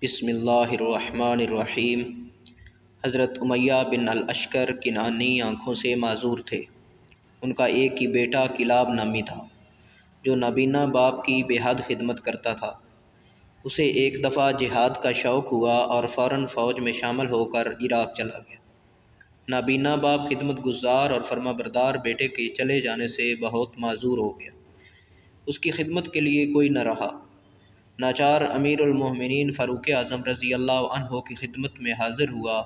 بسم اللہ الرحمن الرحیم۔ حضرت امیہ بن الاشکر کنعانی آنکھوں سے معذور تھے۔ ان کا ایک ہی بیٹا کلاب نامی تھا جو نابینا باپ کی بے حد خدمت کرتا تھا۔ اسے ایک دفعہ جہاد کا شوق ہوا اور فوراً فوج میں شامل ہو کر عراق چلا گیا۔ نابینا باپ خدمت گزار اور فرما بردار بیٹے کے چلے جانے سے بہت معذور ہو گیا۔ اس کی خدمت کے لیے کوئی نہ رہا۔ ناچار امیر المومنین فاروق اعظم رضی اللہ عنہ کی خدمت میں حاضر ہوا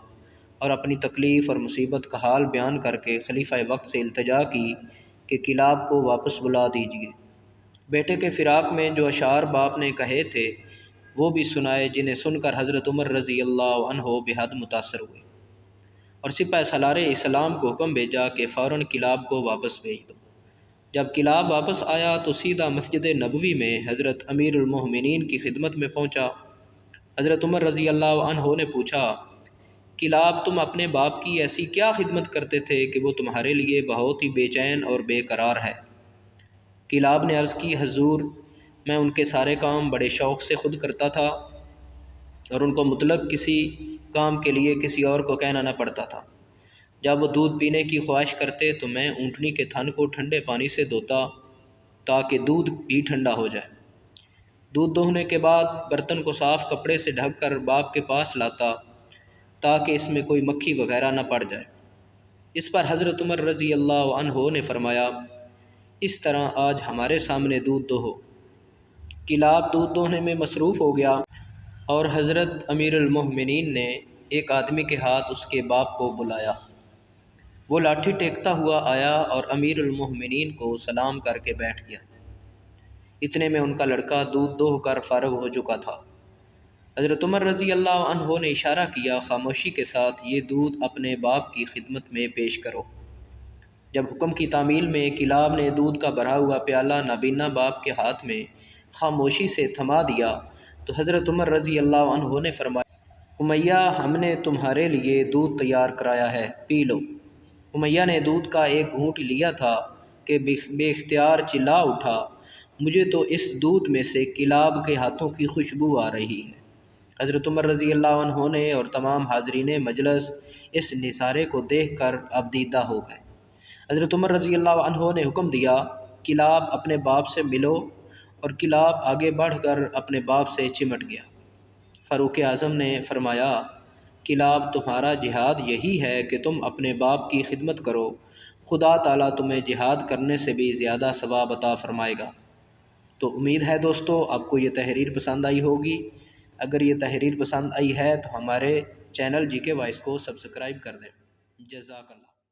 اور اپنی تکلیف اور مصیبت کا حال بیان کر کے خلیفہ وقت سے التجا کی کہ کلاب کو واپس بلا دیجیے۔ بیٹے کے فراق میں جو اشعار باپ نے کہے تھے وہ بھی سنائے، جنہیں سن کر حضرت عمر رضی اللہ عنہ بے حد متاثر ہوئے اور سپہ سالار اسلام کو حکم بھیجا کہ فوراً کلاب کو واپس بھیج دو۔ جب کلاب واپس آیا تو سیدھا مسجد نبوی میں حضرت امیر المومنین کی خدمت میں پہنچا۔ حضرت عمر رضی اللہ عنہ نے پوچھا، کلاب تم اپنے باپ کی ایسی کیا خدمت کرتے تھے کہ وہ تمہارے لیے بہت ہی بے چین اور بے قرار ہے؟ کلاب نے عرض کی، حضور میں ان کے سارے کام بڑے شوق سے خود کرتا تھا اور ان کو مطلق کسی کام کے لیے کسی اور کو کہنا نہ پڑتا تھا۔ جب وہ دودھ پینے کی خواہش کرتے تو میں اونٹنی کے تھن کو ٹھنڈے پانی سے دھوتا تاکہ دودھ بھی ٹھنڈا ہو جائے۔ دودھ دوہنے کے بعد برتن کو صاف کپڑے سے ڈھک کر باپ کے پاس لاتا تاکہ اس میں کوئی مکھی وغیرہ نہ پڑ جائے۔ اس پر حضرت عمر رضی اللہ عنہ نے فرمایا، اس طرح آج ہمارے سامنے دودھ دوہو۔ کلاب دودھ دوہنے میں مصروف ہو گیا اور حضرت امیر المومنین نے ایک آدمی کے ہاتھ اس کے باپ کو بلایا۔ وہ لاٹھی ٹیکتا ہوا آیا اور امیر المومنین کو سلام کر کے بیٹھ گیا۔ اتنے میں ان کا لڑکا دودھ دوہ کر فارغ ہو چکا تھا۔ حضرت عمر رضی اللہ عنہ نے اشارہ کیا، خاموشی کے ساتھ یہ دودھ اپنے باپ کی خدمت میں پیش کرو۔ جب حکم کی تعمیل میں کلاب نے دودھ کا بھرا ہوا پیالہ نابینا باپ کے ہاتھ میں خاموشی سے تھما دیا تو حضرت عمر رضی اللہ عنہ نے فرمایا، امیہ ہم نے تمہارے لیے دودھ تیار کرایا ہے، پی لو۔ امیہ نے دودھ کا ایک گھونٹ لیا تھا کہ بے اختیار چلا اٹھا، مجھے تو اس دودھ میں سے کلاب کے ہاتھوں کی خوشبو آ رہی ہے۔ حضرت عمر رضی اللہ عنہ نے اور تمام حاضرین مجلس اس نظارے کو دیکھ کر اب دیدہ ہو گئے۔ حضرت عمر رضی اللہ عنہ نے حکم دیا، کلاب اپنے باپ سے ملو، اور کلاب آگے بڑھ کر اپنے باپ سے چمٹ گیا۔ فاروق اعظم نے فرمایا، کلاب تمہارا جہاد یہی ہے کہ تم اپنے باپ کی خدمت کرو، خدا تعالیٰ تمہیں جہاد کرنے سے بھی زیادہ ثواب عطا فرمائے گا۔ تو امید ہے دوستو آپ کو یہ تحریر پسند آئی ہوگی۔ اگر یہ تحریر پسند آئی ہے تو ہمارے چینل جی کے وائس کو سبسکرائب کر دیں۔ جزاک اللہ۔